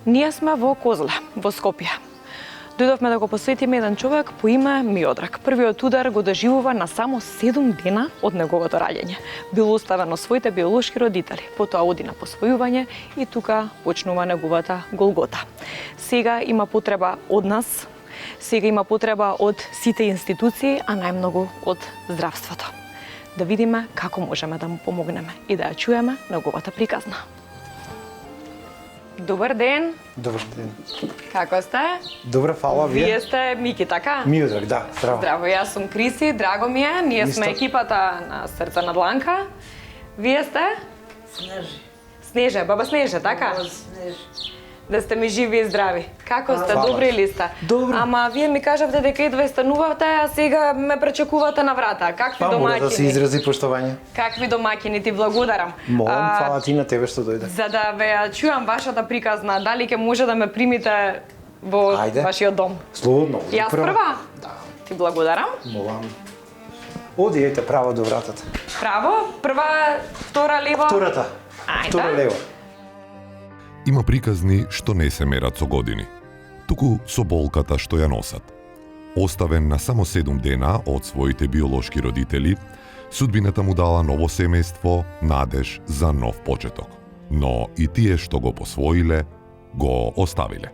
Ние сме во Козле, во Скопје. Дојдовме да го посетиме еден човек по име Миодраг. Првиот удар го доживува на само 7 дена од неговото раѓање. Бил оставен од своите биолошки родители, потоа оди на посвојување и тука почнува неговата голгота. Сега има потреба од нас, сега има потреба од сите институции, а најмногу од здравството. Да видиме како можеме да му помогнеме и да ја чуеме неговата приказна. Добар ден. Добар ден. Како сте? Добре, фала, вие? Вие сте Мики, така? Миодраг, да, здраво. Здраво, јас сум Криси, драго ми е. Ние сме екипата на Срце на Дланка. Вие сте? Снежи. Снеже, баба Снеже, така? Снежи. Да сте ми живи и здрави. Како сте? Фала. Добри ли сте? Добри. Ама вие ми кажавте дека идве станувате, а сега ме пречекувате на врата. Какви Па, мора домаќини? да се изрази поштовање. Какви домаќини, ти благодарам. Молам, фала ти на тебе што дојде. За да ве ја чуам вашата приказна, дали ќе може да ме примите во Ајде. вашиот дом? Слободно. Јас прва? Да. Ти благодарам. Молам. Оди, ете, право до вратата. Право, прва, втора лево. Втората. Ајде. Втора лево. Има приказни што не се мерат со години, туку со болката што ја носат. Оставен на само 7 дена од своите биолошки родители, судбината му дала ново семејство, надеж за нов почеток. Но и тие што го посвоиле, го оставиле.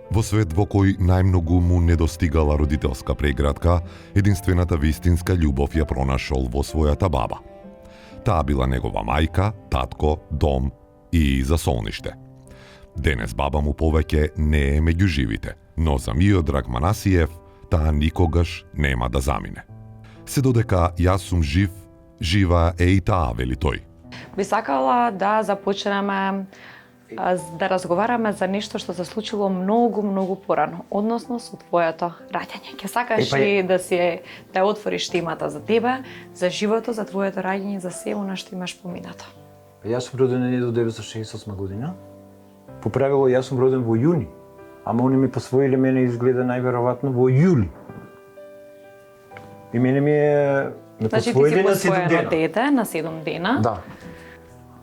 Во свет во кој најмногу му недостигала родителска преградка, единствената вистинска љубов ја пронашол во својата баба. Таа била негова мајка, татко, дом и засолниште. Денес баба му повеќе не е меѓу живите, но за Миодраг Манасиев таа никогаш нема да замине. Се додека јас сум жив, жива е и таа, вели тој. Би сакала да започнеме да разговараме за нешто што се случило многу порано, односно со твоето раѓање. Ќе сакаш ли да отвориш темата за тебе, за живото, за твоето раѓање, за се она што имаш поминато? Јас сум роден 1968 година. По правило јас сум роден во јуни, ама они ми посвоиле мене изгледа најверојатно во јули. И мене ме посвоиле на 7 посвоено дена. дете на 7 дена. Да.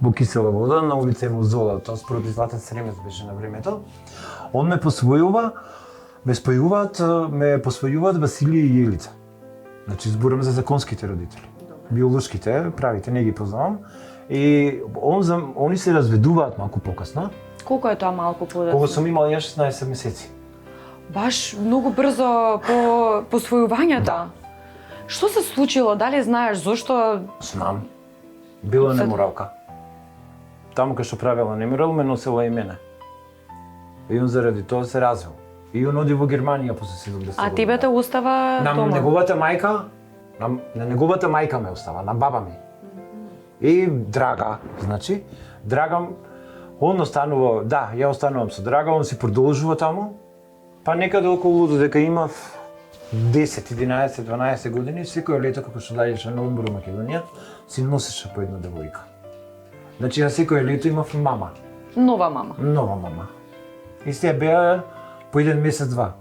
Во Кисела вода, на улица Евозола, тоа според Златен Сремец беше на времето. Он ме посвојува, ме посвојуваат Василија и Јелица. Значи зборам за законските родители. Биолошките, правите, не ги познавам. И они се разведуваат малку покасно. Колку е тоа малку подоцна? Кога сум имал ја 16 месеци. Баш многу брзо по посвојувањето. Да. Што се случило? Дали знаеш зошто? Знам. Била неморалка. Таму кај што правела неморал, ме носела и мене. И он заради тоа се развел. И он оди во Германија после 70 години. А тебе те остава на дома? неговата мајка, на неговата мајка ме остава, на баба ми. И Драга, значи, Драга, он останува, да, ја останувам со Драга, он си продолжува таму, па некаде околу додека имав 10, 11, 12 години, секој лето како што доаѓаше на одмор во Македонија, си носеше по една девојка. Значи, на секој лето имав мама. Нова мама. Нова мама. И сте беа по еден месец-два.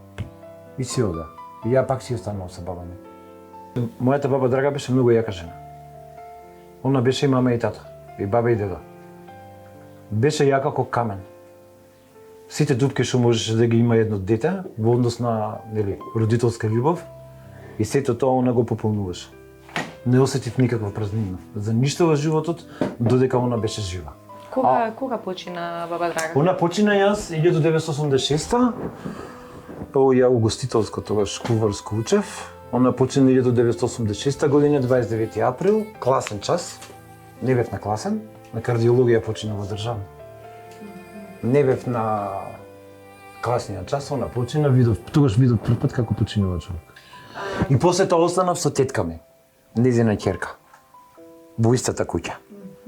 И си ода. И ја пак си останував со баба ми. Мојата баба Драга беше многу јака жена. Она беше и мама и тата, и баба и дедо. Беше јака како камен. Сите дупки што можеше да ги има едно дете, во однос на родителска љубов, и сето тоа она го пополнуваше. Не осетив никаква празнина. За ништо во животот, додека она беше жива. Кога почина баба Драга? Она почина јас 1986-та, ја угостителско тогаш куварско учев. Она почина 1986 година, 29 април, класен час. Не бев на класен, на кардиологија починав во државна. Не бев на класниот час, она почина, тогаш видов прв пат како починува човек. И после тоа останав со тетка ми, незина ќерка, во истата куќа.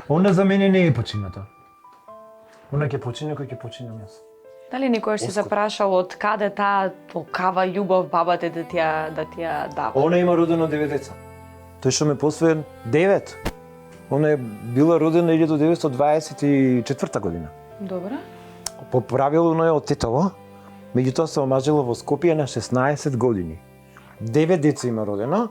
Она за мене не е почината. Она ќе почине кој ќе починам јас. Дали никогаш си се прашал од каде таа толкава љубов бабата да ти ја дава? Она има родено 9 деца. Тој што ме посвои 9. Она е била родена 1924 година. Добре. По правилно е од тетово, меѓутоа се омажила во Скопје на 16 години. 9 деца има родено,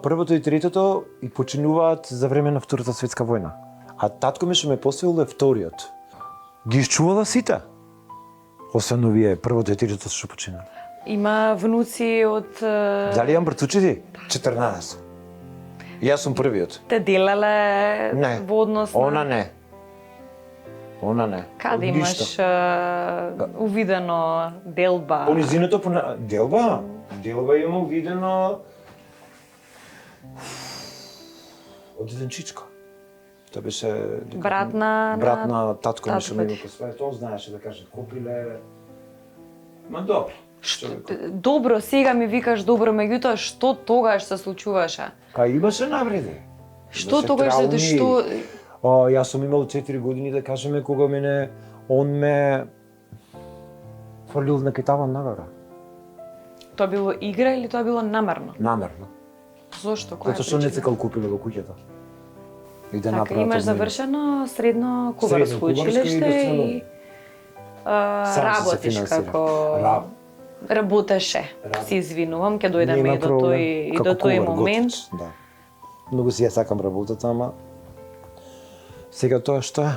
првото и третото и починуваат за време на Втората светска војна. А татко ми што ме посвоил е вториот. Ги изчувала сите. Освен овие првото и третото што починаа. Има внуци од... Дали имам братучици? 14. Јас сум првиот. Те делеле Не. во однос на... Она не. Она не. Каде Од ништо. имаш увидено делба? По низиното делба? Делба има увидено од еден чичко. Тоа беше Брат на татко ми што ме татко ти. го посвои, тоа знаеше да каже копиле. Ма добро. Добро, сега ми викаш добро, меѓутоа што тогаш се случуваше? Имаше навреди. Што Имаше тогаш трауми. што Јас сум имал 4 години, да кажеме, кога он ме фрлил на китаван нагора. тоа било игра или тоа било намерно? Намерно. Зошто? Која Затоа што не причина? сакал купиле во куќата. И да Така, направат имаш од мене. завршено средно куварско куварско училиште и и Сам се работиш финансира. како... Работеше. Се извинувам, ќе дојдеме Нема и до проблем. тој Како тој кувар, момент. готвич, да. Многу си ја сакам работата, ама сега тоа што е?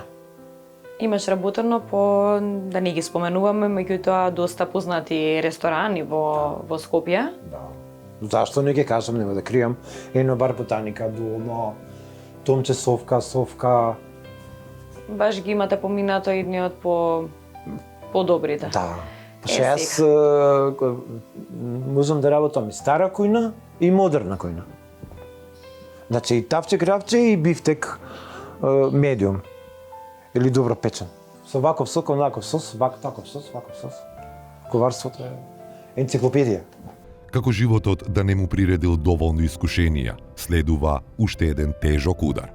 Имаш работено по, да не ги споменуваме, меѓутоа доста познати ресторани во Скопје. Да. Зашто не ги кажам, нема да кријам. Едно бар ботаника, дуомо, Томче Совка. Баш ги имате поминато едниот по добрите. Да. Па Е, јас можам да работам и стара којна и модерна којна. Значи и тавче кравче и бифтек медиум или добро печен. Со ваков сок, онаков сос, таков сос, ваков сос. Коварството е енциклопедија. Како животот да не му приредил доволно искушенија, следува уште еден тежок удар.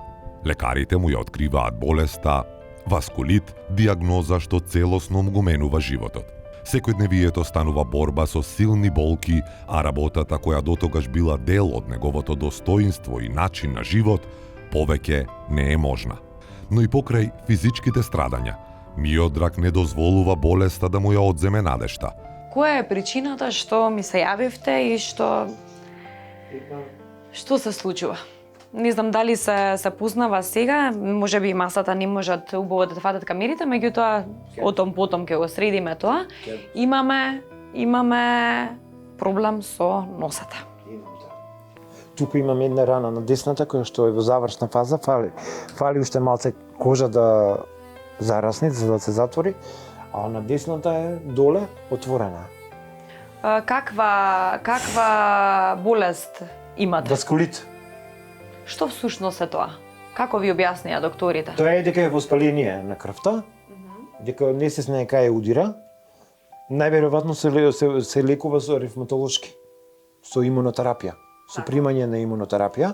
Лекарите му ја откриваат болеста васкулит, диагноза што целосно му го менува животот. Секојдневието станува борба со силни болки, а работата која дотогаш била дел од неговото достоинство и начин на живот, повеќе не е можна. Но и покрај физичките страдања, Миодрак не дозволува болеста да му ја одземе надежта. Која е причината што ми се јавивте и што се случува? Не знам дали се познава сега, можеби и масата не можат убаво да фатат камерите, меѓутоа отом потом ќе го средиме тоа. Имаме проблем со носата. Туку имам една рана на десната која што е во завршна фаза, фали уште малце кожа да зарасне, за да се затвори, а на десната е доле отворена. Каква болест имате? Васкулит. Што всушност е тоа? Како ви објаснија докторите? Тоа е дека е воспаление на крвта, дека не се знае кај удира. Најверојатно се лекува со ревматолошки, со имунотерапија, со примање на имунотерапија,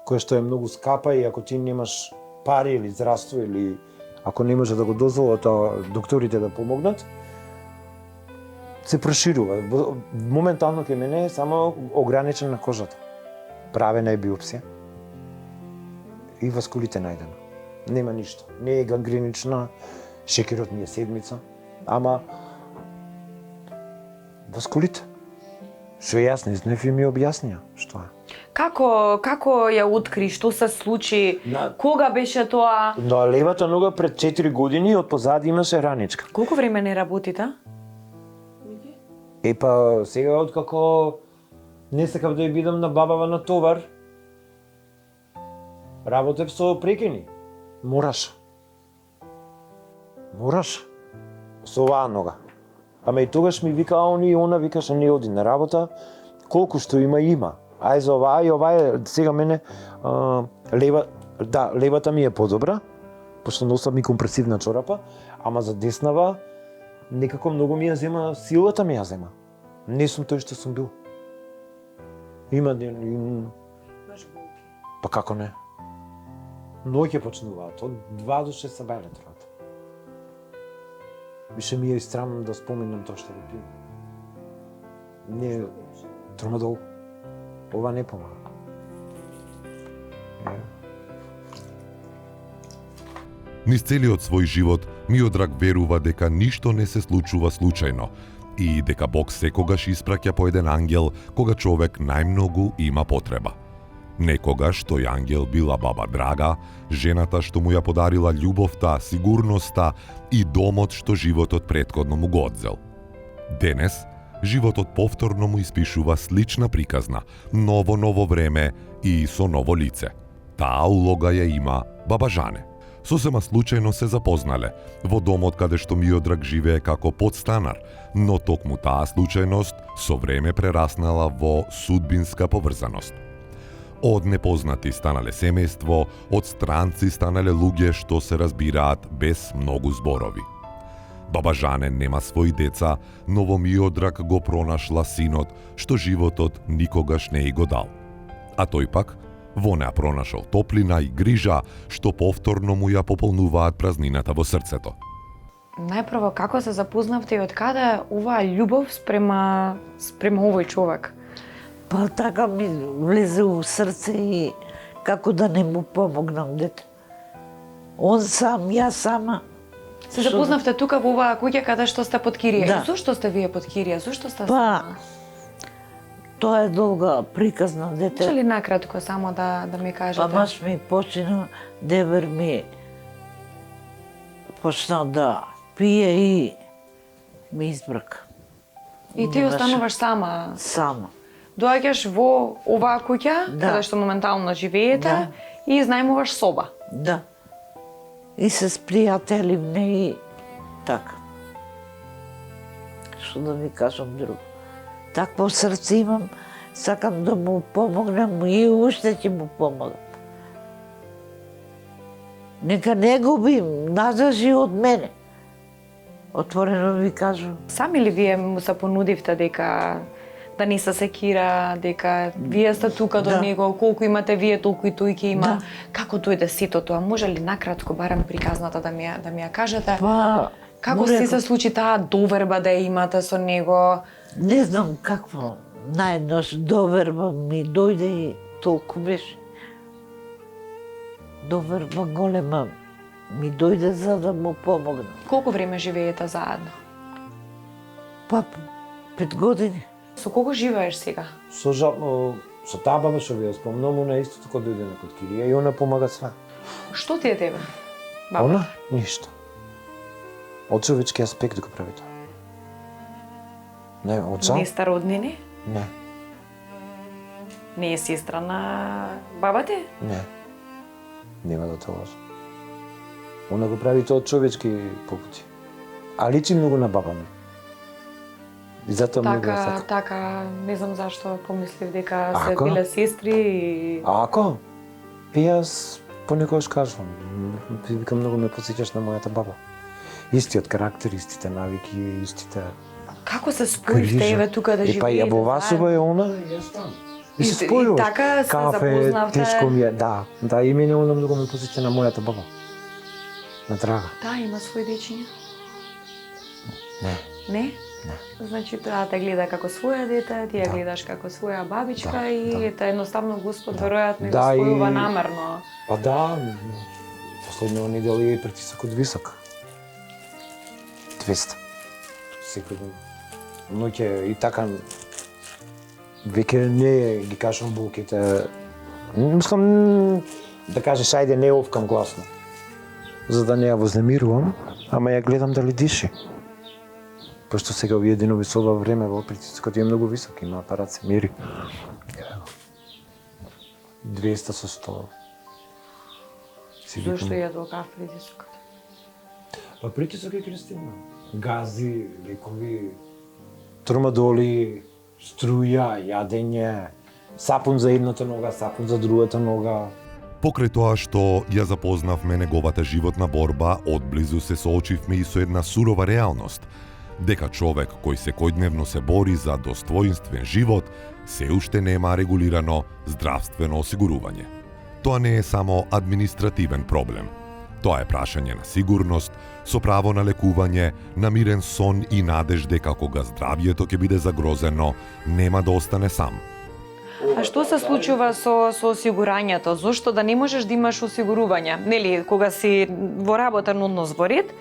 која што е многу скапа и ако ти немаш пари или здравство или ако не може да го дозволат докторите да помогнат, се проширува. Моментално кај мене е само ограничена на кожата. Правена е биопсија и васкулит е најдено. Нема ништо. Не е гангренична, шекерот ми е седмица, ама васкулит. Што јас не знаев и ми објаснија што е. Како ја откри, што се случи, кога беше тоа? На левата нога пред 4 години од позади имаше раничка. Колку време не работите? Па сега откако не сакав да ја бидам на бабава на товар, работев со прекини. Мораш. Со оваа нога. Ама и тогаш ми вика они и она викаше не оди на работа, колку што има. Ај за оваа и оваа сега мене Да, левата ми е подобра, пошто носам и компресивна чорапа, ама за деснава некако многу ми ја зема, силата ми ја зема. Не сум тој што сум бил. Има Па како не? Ноќе почнуваат, од 2 до 6 се бајле тројата. Више ми е и странно да споменам тоа што го пием. Не, тромадол. Ова не помага. Низ целиот свој живот Миодраг верува дека ништо не се случува случајно и дека Бог секогаш испраќа по еден ангел кога човек најмногу има потреба. Некогаш тој ангел била баба Драга, жената што му ја подарила љубовта, сигурноста и домот што животот претходно му го одзел. Денес, животот повторно му испишува слична приказна, ново време и со ново лице. Таа улога ја има баба Жане. Сосема случајно се запознале во домот каде што Миодраг живее како подстанар, но токму таа случајност со време прераснала во судбинска поврзаност. Од непознати станале семејство, од странци станале луѓе што се разбираат без многу зборови. Баба Жане нема своји деца, но во Миодраг го пронашла синот што животот никогаш не и го дал. А тој пак во неа пронашол топлина и грижа што повторно му ја пополнуваат празнината во срцето. Најпрво, како се запознавте и од каде оваа љубов спрема овој човек? Па така ми влезе у срце и како да не му помогнам дете. Он сам, ја сама. Се запознавте тука во оваа куќа каде што сте под кирија. Да. И зошто сте вие под кирија? Зошто сте Па, сама? тоа е долга приказна дете. Може ли накратко само да ми кажете? Па маш ми почина, девер ми почна да пие и ми избрак. И ти остануваш сама. Сама. Доаѓаш во оваа куќа, Да. каде што моментално живеете, Да. и изнајмуваш соба. Да. И се спријателивме и така. Што да ви кажам друго. Такво срце имам, сакам да му помогнам и уште ќе му помогам. Нека не губим, надржи од мене. Отворено ви кажам. Сами ли вие му се понудивте дека да не се секира, дека вие сте тука до Да. него, колку имате вие, толку и тој ќе има. Да. Како дојде сето тоа? Може ли накратко барем приказната да ми ја кажете? Па, Како му си реков, се случи таа доверба да ја имате со него? не знам какво. Наеднош доверба ми дојде и толку беше. Доверба голема ми дојде за да му помогнам. Колку време живеете заедно? Па, 5 години. Со кого живееш сега? Со таа баба што ви ја спомнам, она исто така дојде на код кирија и она помага све. Што ти е тебе? Баба? Она? Ништо. Од човечки аспект го прави тоа. Не, од Не сте роднини? Не, Не е сестра на баба ти? не. Нема да тоа лажам. Она го прави тоа од човечки попути. А личи многу на баба ми. И затоа многу ја сакам. Така, не знам зашто помислив дека се Ако? биле сестри и... Ако? И јас понекогаш кажувам, викам многу ме потсеќаш на мојата баба. Истиот карактер, истите навики, истите Како се споивте грижа. еве тука да Па живеете? ја во Васова е она, и јас таму. И се И спојуваш. така се Кафе, запознавте? тешко ми е, да. Да, и мене она многу ме потсеќа на мојата баба. На Драга. Да, има свој дечиња. Не. Не? Не. Значи, таа те гледа како своја дете, ти ја Да. гледаш како своја бабичка Да, и да. ета едноставно Господ Да. веројатно го Да, и- спојува намерно. Па да, последнава недела е притисокот висок. 200. Секој ноќе и така веќе не ги кажам болките. Мислам да кажеш ајде не овкам гласно. За да не ја вознемирувам, ама ја гледам дали диши. Пошто сега уединови со ова време во притисокот е многу висок, има апарат се мери. 200 со 100. Си Зошто викам, ја толкав притисокот? Па притисок е Кристина. Гази, лекови, тормадоли, струја, јадење, сапун за едната нога, сапун за другата нога. Покрај тоа што ја запознавме неговата животна борба, одблизу се соочивме и со една сурова реалност, дека човек кој секојдневно се бори за достоинствен живот, се уште нема регулирано здравствено осигурување. Тоа не е само административен проблем. Тоа е прашање на сигурност, со право на лекување, на мирен сон и надеж дека кога здравјето ќе биде загрозено, нема да остане сам. А што се случува со осигурањето? Зошто да не можеш да имаш осигурување? Нели, кога си во работен однос во ред,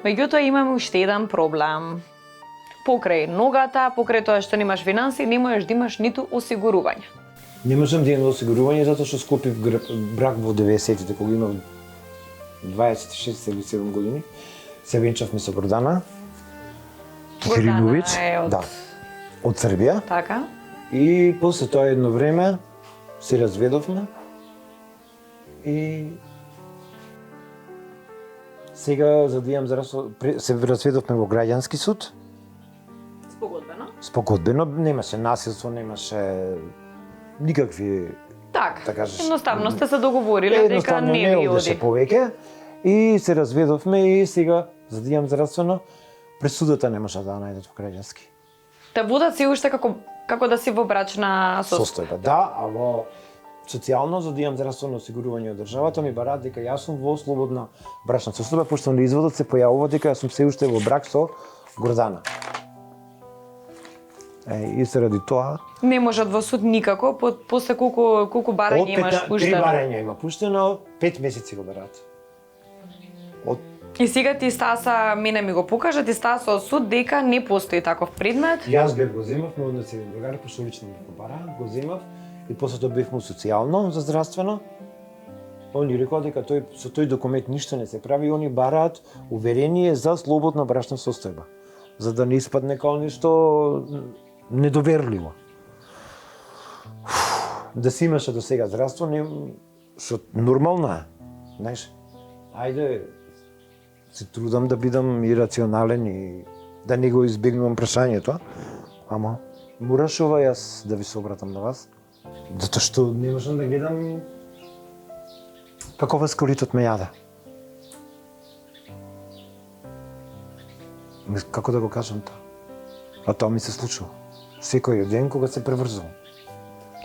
меѓутоа имаме уште еден проблем. Покрај ногата, покрај тоа што немаш финанси, не можеш да имаш ниту осигурување. Не можам да имам осигурување затоа што склопив брак во 90-тите, кога имав 26 или 7 години. Се венчавме со Гордана Кириновиќ, е од... да, од Србија. Така? И после тоа едно време се разведовме и сега за да имам се разведовме во граѓански суд. Спогодбено, немаше насилство, немаше никакви Така, да кажеш, едноставно сте се договориле дека не ви одеше оди. повеќе и се разведовме и сега за да имам здравствено пресудата не може да најдат во граѓански. Те водат се уште како да си во брачна Состојба. Да, а во социјално за да имам здравствено осигурување од државата ми бараат дека јас сум во слободна брачна состојба, пошто на изводот се појавува дека јас сум се уште во брак со Гордана. И заради тоа Не можат во суд никако, после колку барања имаш пуштено. 3 барања има пуштено, 5 месеци го бараат. И сега ти Стаса, мене ми го покажа, ти Стаса од суд дека не постои таков предмет. Јас бев го земав, но однес еден другар, пошто лично ми го бара, го земав и после тоа бевме социјално за здравствено. Они рекоа дека со тој документ ништо не се прави, они бараат уверение за слободна брачна состојба, за да не испадне као нешто недоверливо. Да си имаше до сега здравство, што нормално е, знаеш. Ајде, се трудам да бидам и рационален и да не го избегнувам прашањето, ама мораш ова јас да ви се обратам на вас, затоа што не можам да гледам како васколитот ме јаде. Како да го кажам тоа? А тоа ми се случува. Секој ден кога се преврзувам.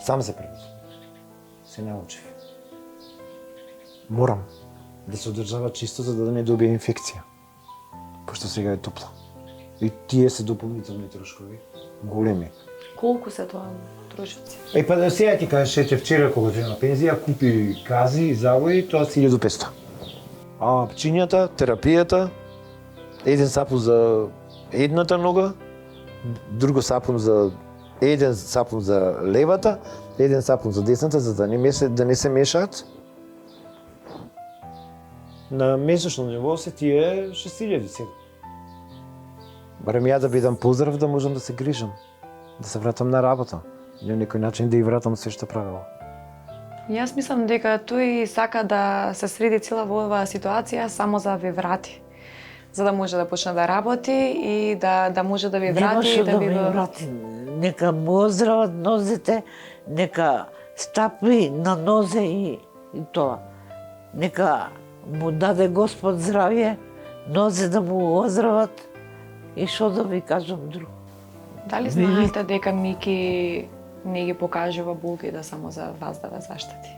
Сам се преврзувам. Се научив. Морам да се одржава чисто за да не добие инфекција. Пошто сега е топло. И тие се дополнителни трошкови, големи. Колку се тоа трошоци? Па да сега ти кажеш, ете вчера кога отидов на пензија, купи кази и завои, тоа си 1500. А пчињата, терапијата, еден сапун за едната нога, друго сапун за еден сапун за левата, еден сапун за десната, за да не се мешаат. На месечно ниво се тие 6000 сега. Барем ја да бидам поздрав да можам да се грижам, да се вратам на работа. И на некој начин да и вратам се што правила. Јас мислам дека тој сака да се среди цела во оваа ситуација само за да ви врати. За да може да почне да работи и да може да ви врати и да ви врати. Нека му оздрават нозете, нека стапи на нозе и тоа. Нека му даде Господ здравје, нозе да му оздрават и што да ви кажам друго. Дали знаете дека Мики не ги покажува болки да само за вас да ве заштити?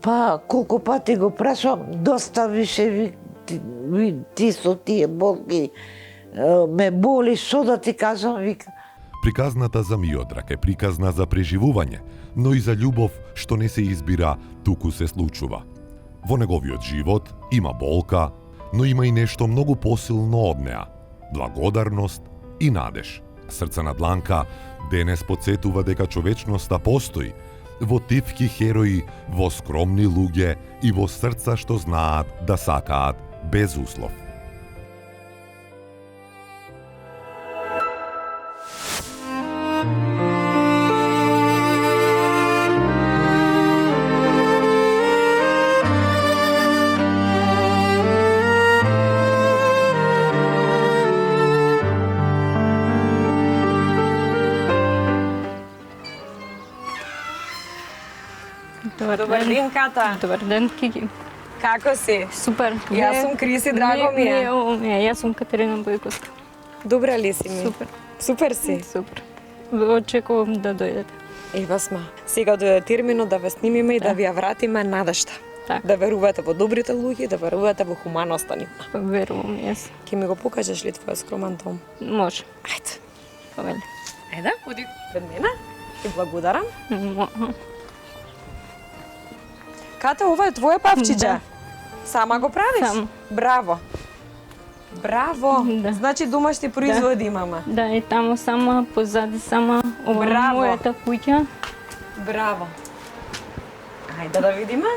Па, колку пати го прашам, доста више ти со тие болки ме боли, што да ти кажам, вика. Приказната за Миодрак е приказна за преживување, но и за љубов што не се избира, туку се случува. Во неговиот живот има болка, но има и нешто многу посилно од неа – благодарност и надеж. Срце на дланка денес подсетува дека човечноста постои во тивки херои, во скромни луѓе и во срца што знаат да сакаат без услов. Тоа Добар ден, Ката. Добар ден, Кики. Како си? Супер. Јас сум Криси, драго ми е. Јас сум Катерина Бојковска. Добра ли си ми? Супер. Супер си. Супер. Очекувам да дојдете. Ева сме. Сега дојде терминот да ве снимиме и да ви ја вратиме надежта. Така. Да верувате во добрите луѓе, да верувате во хуманоста нивна. Верувам, јас. Ке ми го покажеш ли твојот скромен дом? Може. Ајде. Повели. Ајде, оди пред мене. Ти благодарам. Кате, ова е твое папчиџе? Да. Сама го правиш? Сама. Браво. Браво. Да. Значи домашни производи имаме. Да, и таму сама, позади сама, ова е Браво. мојата куќа. Браво. Ајде да видиме.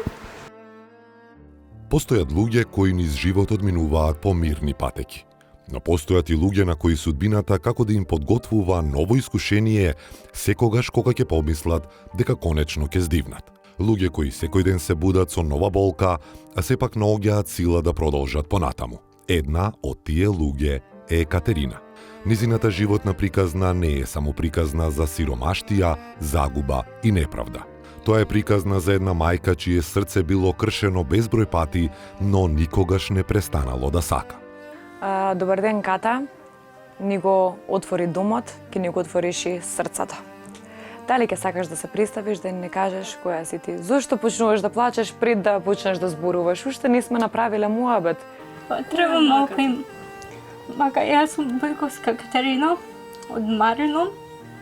Постојат луѓе кои низ животот минуваат по мирни патеки. Но постојат и луѓе на кои судбината како да им подготвува ново искушение секогаш кога ќе помислат дека конечно ќе здивнат. Луѓе кои секој ден се будат со нова болка, а сепак наоѓаат сила да продолжат понатаму. Една од тие луѓе е Катерина. Низината животна приказна не е само приказна за сиромаштија, загуба и неправда. Тоа е приказна за една мајка чие срце било кршено безброј пати, но никогаш не престанало да сака. Добар ден, Ката. Ни го отвори домот, ќе ни го отвориш и срцето. Дали ќе сакаш да се представиш, да ни кажеш која си ти? Зошто почнуваш да плачеш пред да почнеш да зборуваш? Уште не сме направиле муабет. Па, треба малку им. Мака, јас сум Бојковска Катерина, од Марино,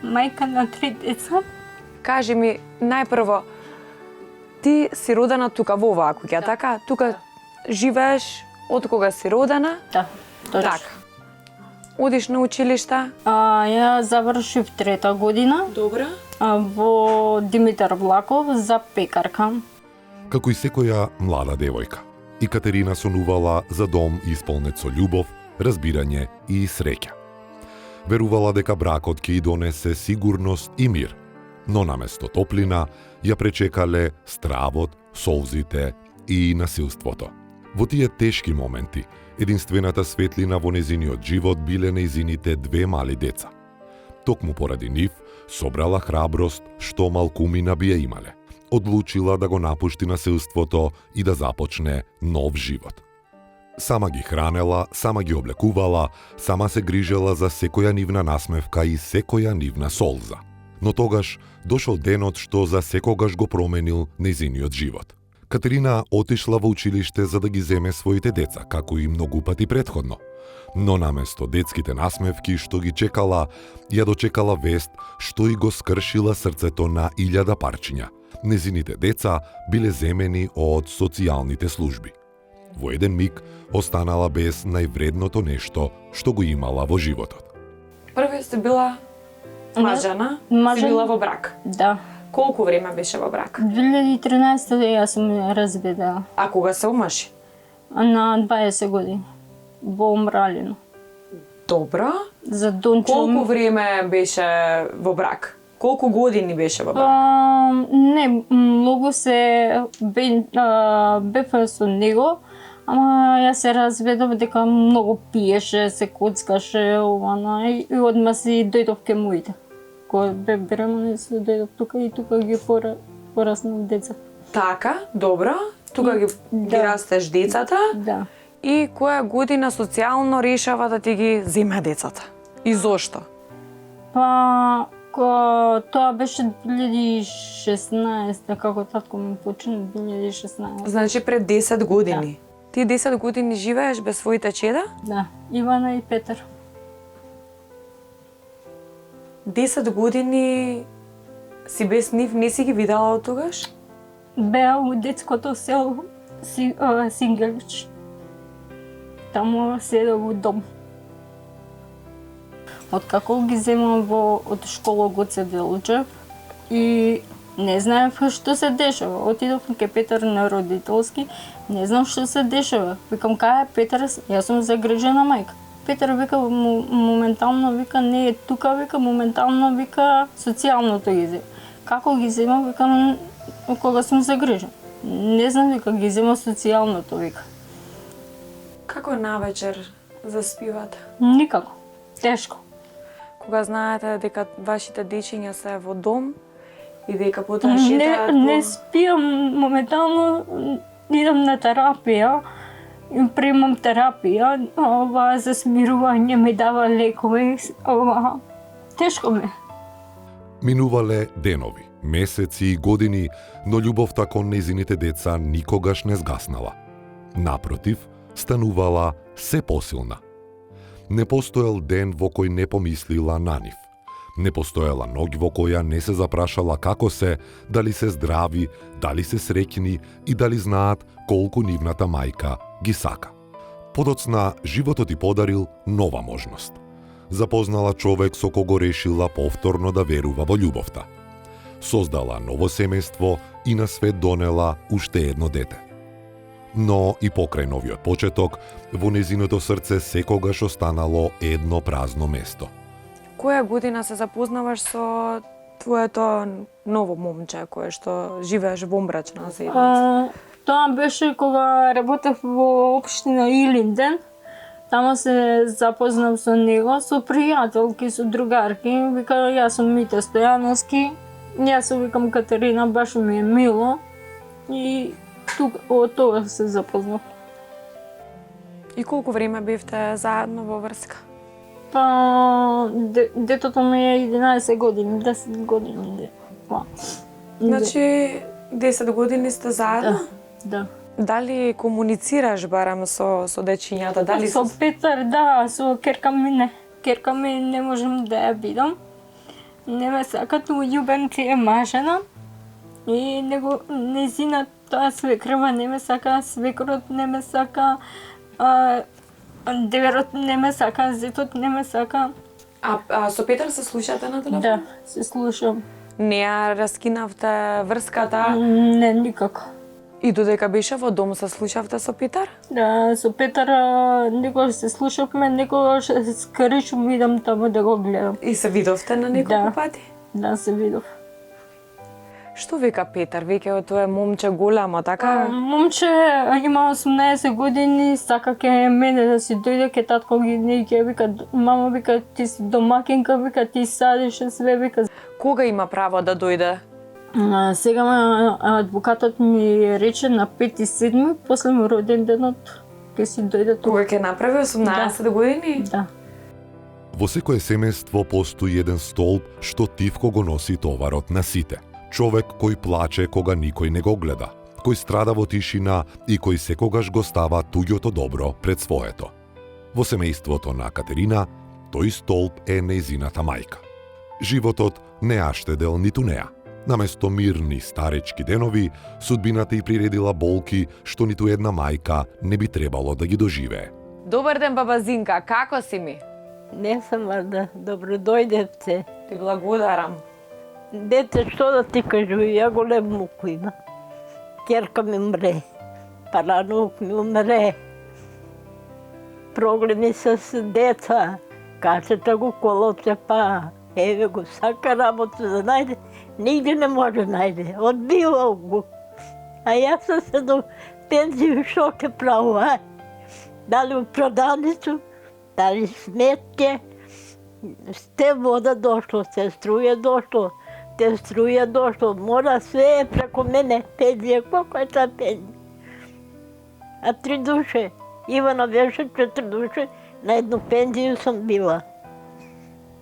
мајка на 3 деца. Кажи ми, најпрво, ти си родена тука во оваа куќа, така? Тука живееш од кога си родена? Да, точно. Така. Одиш на училишта? Ја завршив 3-та година Добра. во Димитар Влаков за пекарка. Како и секоја млада девојка, и Катерина сонувала за дом исполнет со љубов, разбирање и среќа. Верувала дека бракот ќе и донесе сигурност и мир, но наместо топлина ја пречекале стравот, солзите и насилството. Во тие тешки моменти, единствената светлина во незиниот живот биле нејзините 2 мали деца. Токму поради нив, собрала храброст што малкумина би ја имале. Одлучила да го напушти насилството и да започне нов живот. Сама ги хранела, сама ги облекувала, сама се грижела за секоја нивна насмевка и секоја нивна солза. Но тогаш дошол денот што за секогаш го променил нејзиниот живот. Катерина отишла во училиште за да ги земе своите деца, како и многу пати претходно. Но наместо детските насмевки што ги чекала, ја дочекала вест што и го скршила срцето на 1000 парчиња. Незините деца биле земени од социјалните служби. Во еден миг останала без највредното нешто што го имала во животот. Прво си била мажена, Мажен. си била во брак. Да. Колку време беше во брак? 2013 јас сум разведена А кога се омаши? на 20 години во Мралино. Добро. За Дончо. Колку време беше во брак? Колку години беше во брак? Не, многу се бев со него, ама јас се разведов дека многу пиеше, се коцкаше, и одма си дојдов ке моите. Кога бев беремна, се дојдов тука и тука ги пораснав деца. Така, добро. Тука ги растеш децата. Да. И која година социјално решава да ти ги земе децата? И зошто? Па, тоа беше 2016, како татко ми почина 2016. Значи пред 10 години. Ти 10 години живееш без своите чеда? Да, Ивана и Петар. 10 години си без нив, не си ги видела од тогаш? Беа у детското село Сингелич. Таму седел во дом. Откако ги земам од школа Гоце Делчев и не знаев што се дешава. Отидов ке Петар на родителски, не знам што се дешава. Викам, кај е Петар? Јас сум загрижена мајка. Петар вика моментално, вика не е тука, вика моментално, вика социјалното ги зема. Како ги зема? Викам, кога сум загрижен. Не знам, вика ги зема социјалното, вика. Како навечер заспивате? Никако. Тешко. Кога знаете дека вашите дечиња се во дом И дека потоа шетаат Не спиам моментално, идам на терапија, примам терапија, ова за смирување ми дава лекови, ова тешко ми. Минувале денови, месеци и години, но љубовта кон нејзините деца никогаш не згаснала. Напротив, станувала се посилна. Не постоел ден во кој не помислила на нив. Не постоела ноќ во која не се запрашала како се, дали се здрави, дали се среќни и дали знаат колку нивната мајка ги сака. Подоцна, животот и подарил нова можност. Запознала човек со кого решила повторно да верува во љубовта. Создала ново семејство и на свет донела уште едно дете. Но и покрај новиот почеток, во незиното срце секогаш останало едно празно место. Која година се запознаваш со твоето ново момче кое што живееш во мрачна заедница? Тоа беше кога работев во општина Илинден. Тамо се запознав со него, со пријателки, со другарки. Вика, јас сум Мите Стојановски, јас се викам Катерина, баш ми е мило. И тук од тоа се запознав. И колку време бевте заедно во врска? Па, детото ми е 11 години, 10 години. Значи, 10 години сте заедно? Да. Дали комуницираш барам со дечињата? Дали Со Петар, да, со керка ми не. Керка ми не можам да ја видам. Не ме сака, ту љубенци е мажена. И незина тоа свекрва не ме сака, свекрот не ме сака, деверот не ме сака, зетот не ме сака. А со Петар се слушате на телефон? Да, се слушам. Не ја раскинавте врската? Не, никако. И додека беше во дом се слушавте со Петар? Да, со Петар некогаш се слушавме, некогаш скричам идам таму да го гледам. И се видовте на неколку пати? Да, се видов. Што вика Петар? Вика тоа е момче голямо, така? Момче има 18 години, сака ке мене да си дојде ке татко ги неќе, вика, мама, вика, ти си домакинка, вика, ти садиш све, вика. Кога има право да дојде? Сега адвокатот ми рече на 5.7, после му роден денот, ке си дојде тука. Кога ќе направи 18 години? Да. Во секое семејство постои еден столб што тивко го носи товарот на сите. Човек кој плаче кога никој не го гледа, кој страда во тишина и кој секогаш го става туѓото добро пред своето. Во семејството на Катерина, тој столб е нејзината мајка. Животот не ја штедел ниту неа. Наместо мирни старечки денови, судбината й приредила болки што ниту една мајка не би требало да ги доживее. Добар ден, баба Зинка, како си ми? Не сам Варда, добро дојдевте. Ти благодарам. Дете, што да ти кажу, ја голем муку има. Керка ми умре, паранук ми умре. Проблеми с деца, качета го колоце па, еве го сака работа да најде, нигде не може најде, одбива го. А јас съм се до пензiju што ке правува? Дали у продавницу, дали сметке, сте вода дошло, се струја дошло, те струја дошло, мора све преко мене, пензија, колко е та пензија? А 3 душе, Ивана беше 4 душе, на едну пензiju сам била.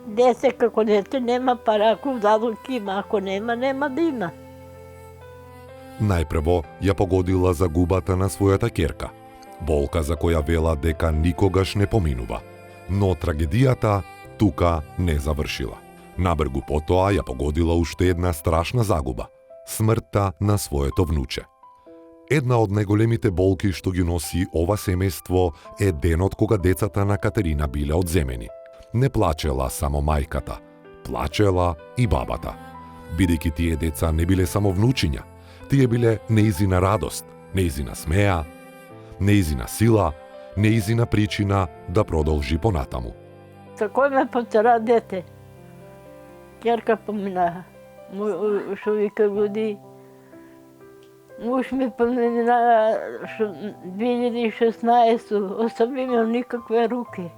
Дете како дете нема пара, ако дадок има, ако нема, нема да има. Најпрво ја погодила загубата на својата керка, болка за која вела дека никогаш не поминува. Но трагедијата тука не завршила. Набргу потоа ја погодила уште една страшна загуба – смртта на своето внуче. Една од најголемите болки што ги носи ова семејство е денот кога децата на Катерина биле одземени. Не плачела само мајката, плачела и бабата. Бидејќи тие деца не биле само внучиња, тие биле неизина радост, неизина смеа, неизина сила, неизина причина да продолжи понатаму. Sa кој ме потера дете? Керка помина. Што вика люди. Муж ми помина 2016, осам имал никакве руки.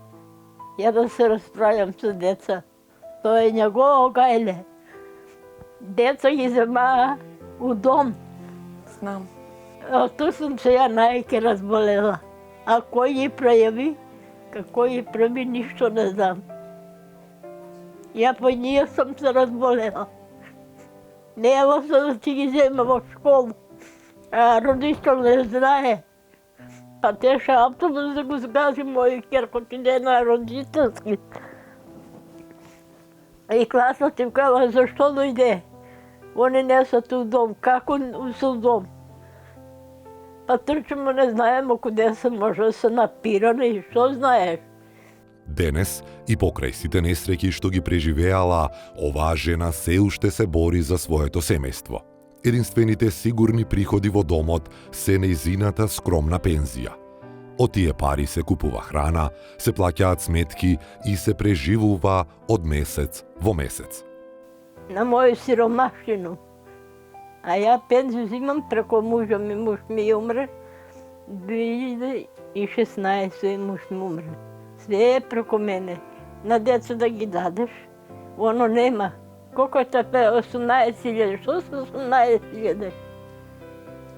Ја да се расправljam со деца. Тоа е негово гајле. Деца ги земаа у дом. Знам. Ту сум се ја најке разболела. А кој ги пројави, како ги прави, ништо не знам. Ја по ние сум се разболела. Нема се да ти ги зема во школу. А родител не знае. Па теше автобус да го сгази мој керкот иде на родителски. И класот им кава, зашто дојде? Они не са ту дом. Како су дом? Па трчимо, не знаеме куде се може да се напиране и што знаеш. Денес, и покрај сите несреќи што ги преживеала, оваа жена се уште се бори за своето семејство. Единствените сигурни приходи во домот се нејзината скромна пензија. Од тие пари се купува храна, се плаќаат сметки и се преживува од месец во месец. На моју сиромашину. А ја пензию зимам преко мужа ми, муж ми умре. 2016 муж ми умре. Све е преко мене. На деца да ги дадеш, оно нема. Колко е тепе? 18.000. Што са 18.000?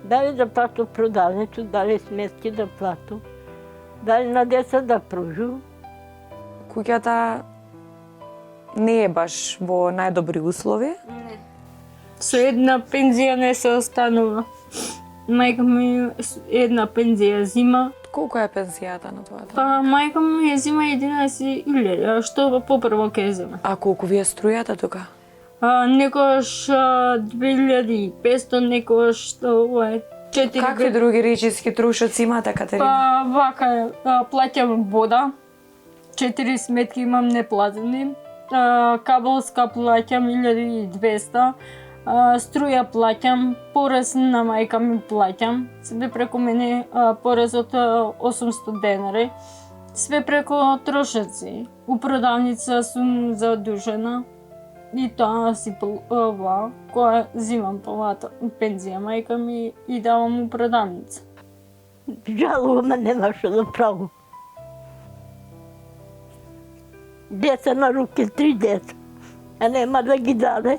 Дали да плату продавничу, дали сметки да плату, дали на деца да пружу. Куќата не е баш во најдобри услови. Со една пензија не се останува. Мајка ми една пензија зима. Колку е пензијата на твојата? Па мајка ми ја зима 11.000, што попрво ќе зима. А колку ви е струјата тука? Некојаш 2500, некојаш 4. Какви други речиски трушоци имате, Катерина? Па вака е, плаќам вода, 4 сметки имам неплатени, кабелска плаќам 1200, струја плаќам, порез на мајка ми плаќам, све преко мене порез од 800 денари, све преко трошоци. У продавница сум задушена и тоа си ова, која зимам повата пензија мајка ми и давам у продавница. Жалуваме, нема што да правам. Деца на руки, 3 деца, а нема да ги даде.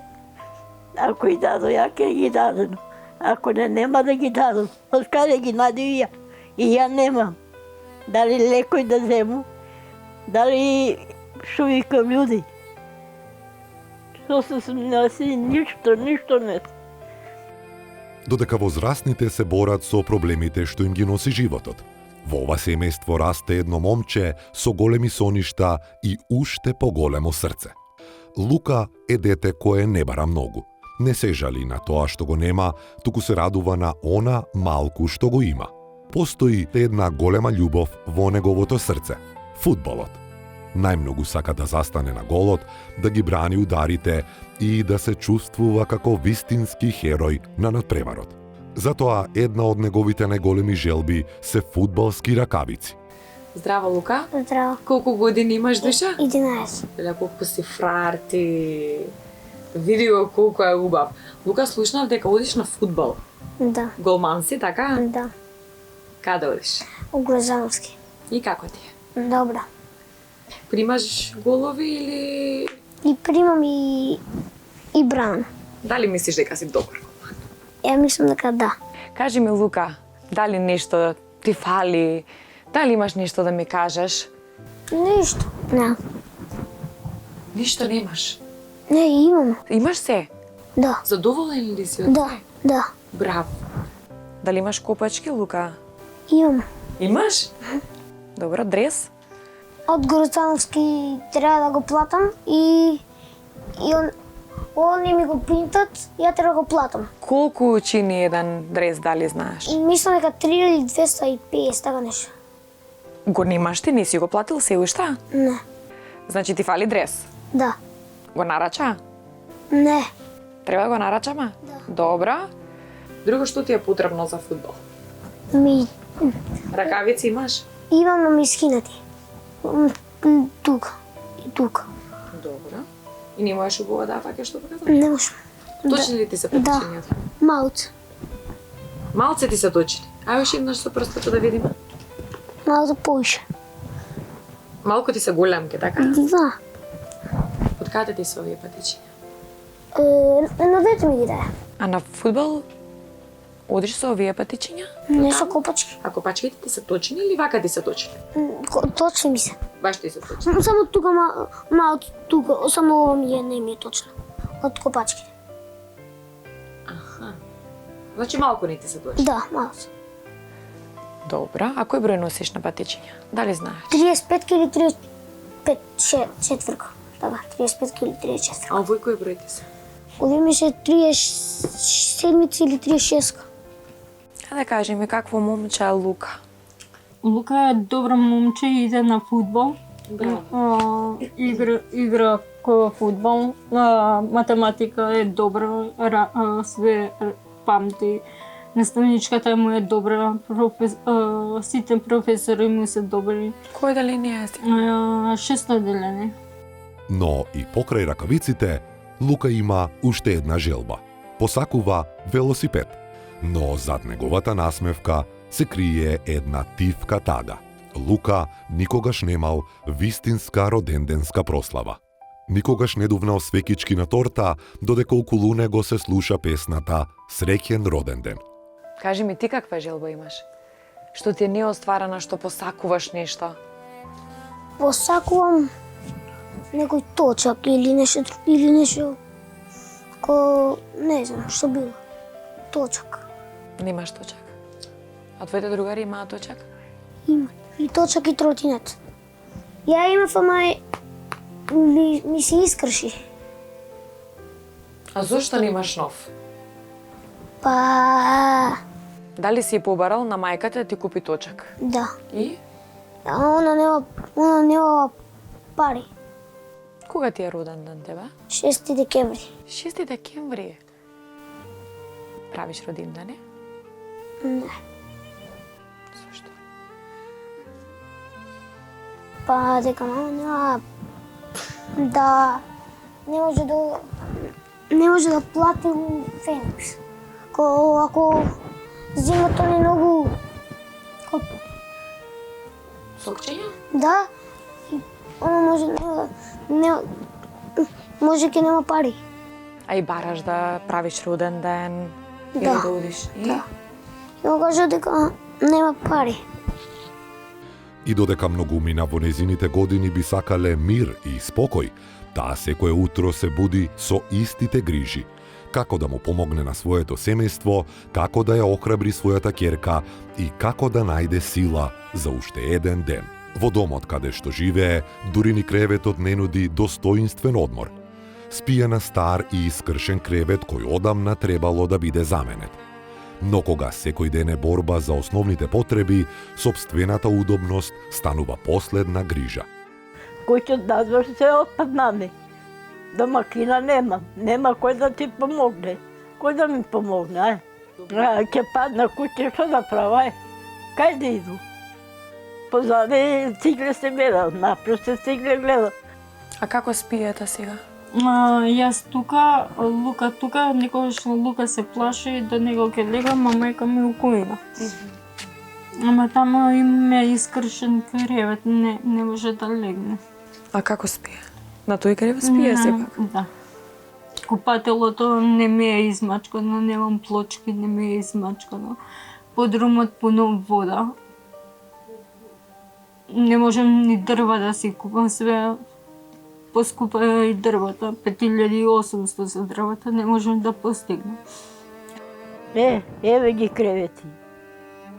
Ако и дадо, ја ќе ги дадено. Ако не, нема да ги дадо. Од каде ги нади и ја? И ја немам. Дали лекој да зему, дали што викам луѓе. Што се носи, ништо не. Додека возрастните се борат со проблемите што им ги носи животот. Во ова семејство расте едно момче со големи соништа и уште поголемо срце. Лука е дете кое не бара многу. Не се жали на тоа што го нема, туку се радува на она малку што го има. Постои една голема љубов во неговото срце – фудбалот. Најмногу сака да застане на голот, да ги брани ударите и да се чувствува како вистински херој на надпреварот. Затоа една од неговите најголеми желби се фудбалски ракавици. Здраво, Лука. Здраво. Колку години имаш, душа? 11. Леле, колку си фраер ти. Види го колку е убав. Лука, слушнав дека одиш на фудбал. Да. Голман си, така? Да. Каде одиш? У Грозановски. И како ти е? Добра. Примаш голови или... И примам и бран. Дали мислиш дека си добар? Ја мислам дека да. Кажи ми, Лука, дали нешто ти фали? Дали имаш нешто да ми кажеш? Ништо. Не. Ништо немаш. Не, имам. Имаш се? Да. Задоволен ли си од Да. се? Да. Браво. Дали имаш копачки, Лука? Имам. Имаш? Добро, дрес? Од Грозановски треба да го платам и они ми го принтат, ја треба да го платам. Колку чини еден дрес, дали знаеш? Мислам дека 3 или 250, така нешто. Го немаш ти, не си го платил се уште? Не. Значи ти фали дрес? Да. Го нарача? Не. Треба да го нарачаме? Да. Добро. Друго што ти е потребно за фудбал? Ракавици имаш? Имам, но ми скинати. Тука. И тука. Добро. И не можеш убаво да фаќаш што покажам? Не можам. Точни ли ти се пречињата? Малце. Малце ти се точни. Ајде уште еднаш со прстото да видиме. Малце поише. Малку ти се големке, така? Да. Од каде ти се овие патичиња? На дете ми ги даде. А на фудбал одиш со овие патичиња? Не со копачки. А копачките ти се точени или вака ти се точени? Точни ми се. Баш ти се точени. Само тука малку тука, само ова не ми е точно. Од копачките. Аха. Значи малку не ти се точени. Да, малку. Добра, а кој број носиш на патичиња? Дали знаеш? 35 или 35 четврка. Така, 35 или 34. А овој кој број ти се? Овие ми се 37 или 36. А да кажи ми какво момче е Лука? Лука е добро момче, иде на фудбал. Игра фудбал. Математика е добра, све памти. Наставничката му е добра, сите професори му се добри. Кој деление си? 6 деление. Но и покрај ракавиците, Лука има уште една желба. Посакува велосипед. Но зад неговата насмевка се крие една тивка тага. Лука никогаш немал вистинска роденденска прослава. Никогаш не дувнал свекички на торта, додека околу него се слуша песната «Среќен роден ден». Кажи ми ти каква желба имаш? Што ти е неостварена, што посакуваш нешто? Посакувам некој точак или нешто ко не знам што било. Точак. Немаш точак. А твоите другари имаат точак? Има и точак и тротинет. Ја имав, ама ми се искрши. А зошто немаш нов? Па Дали си побарал на мајката да ти купи точак? да. И? Она нема пари. Кога ти е роден ден тебе? 6 декември. 6 декември. Правиш родиндане? Не. Зошто? Па дека мама нема да не може да плати Феникс. Ако зимата не многу Сокчења? да, она може ќе нема пари. А и бараш да правиш роден ден? Или Да. да одиш? И? Да. Ја му кажа дека нема пари. И додека многумина во незините години би сакале мир и спокој, таа секое утро се буди со истите грижи. Како да му помогне на своето семејство, како да ја охрабри својата ќерка и како да најде сила за уште еден ден. Во домот каде што живее, дури ни креветот не нуди достоинствен одмор. Спие на стар и искршен кревет кој одамна требало да биде заменет. Но кога секој ден е борба за основните потреби, сопствената удобност станува последна грижа. Кој надвор се отпаднаме. Домакина нема кој да ти помогне. Кој да ми помогне, Ќе падна куќе, што да права, Кај да иду? Позади цигле се гледа, напред се цигле гледа. А како спиете сега? Јас тука, Лука тука, некогаш Лука се плаши да него ќе легам, а мајка ми укоила. Ама тама имаме искршен кревет, не може да легне. А како спие? На тој кревет спие сепак? Да. Купателото не ми е измачкано, немам плочки, не ми е измачкано. Подрумот пуно вода. Не можам ни дрва да си купам, све поскупа и дрвата, 5800 за дрвата, не можам да постигнам. Еве ги кревети.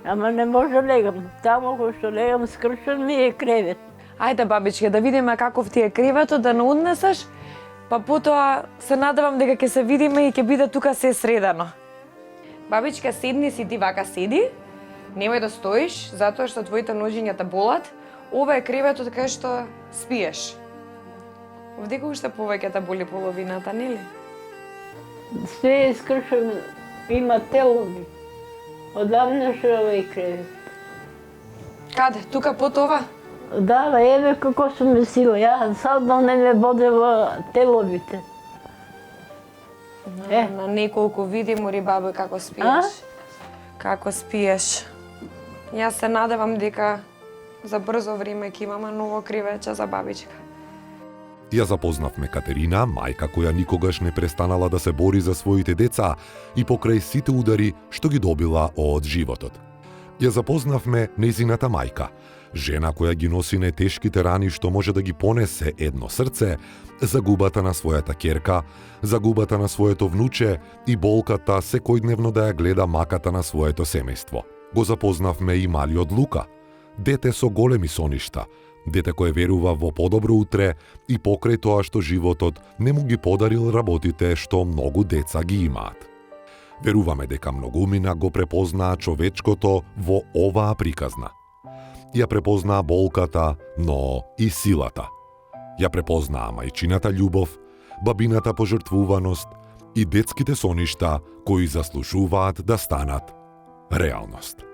Ама не може да легам. Тамо кој што легам скршен ми е кревет. Ајде, бабичке, да видиме каков ти е креветот, да не однесеш, па потоа се надевам дека ќе се видиме и ќе биде тука се средано. Бабичка, седни си ти вака седи, немај да стоиш, затоа што твоите ножиња те болат. Ова е креветот кај што спиеш. Овдека уште повеќе те боли половината, нели? Све е скршен, има телови. Одамна што е овој кревет. Каде? Тука под ова? Да, еве како сум мислила, ја садно не ме боде во теловите. На неколку види мори бабе како спиеш. Како спиеш. Јас се надевам дека за брзо време ќе имаме ново кривече за бабичка. Ја запознавме Катерина, мајка која никогаш не престанала да се бори за своите деца и покрај сите удари што ги добила од животот. Ја запознавме нејзината мајка, жена која ги носи најтешките рани што може да ги понесе едно срце, загубата на својата ќерка, загубата на своето внуче и болката секојдневно да ја гледа маката на своето семејство. Го запознавме и малиот Лука, дете со големи соништа, дете кое верува во подобро утре и покрај тоа што животот не му ги подарил работите што многу деца ги имаат. Веруваме дека многумина го препознаа човечкото во оваа приказна. Ја препознаа болката, но и силата. Ја препознаа мајчината љубов, бабината пожртвуваност и детските соништа кои заслужуваат да станат реалност.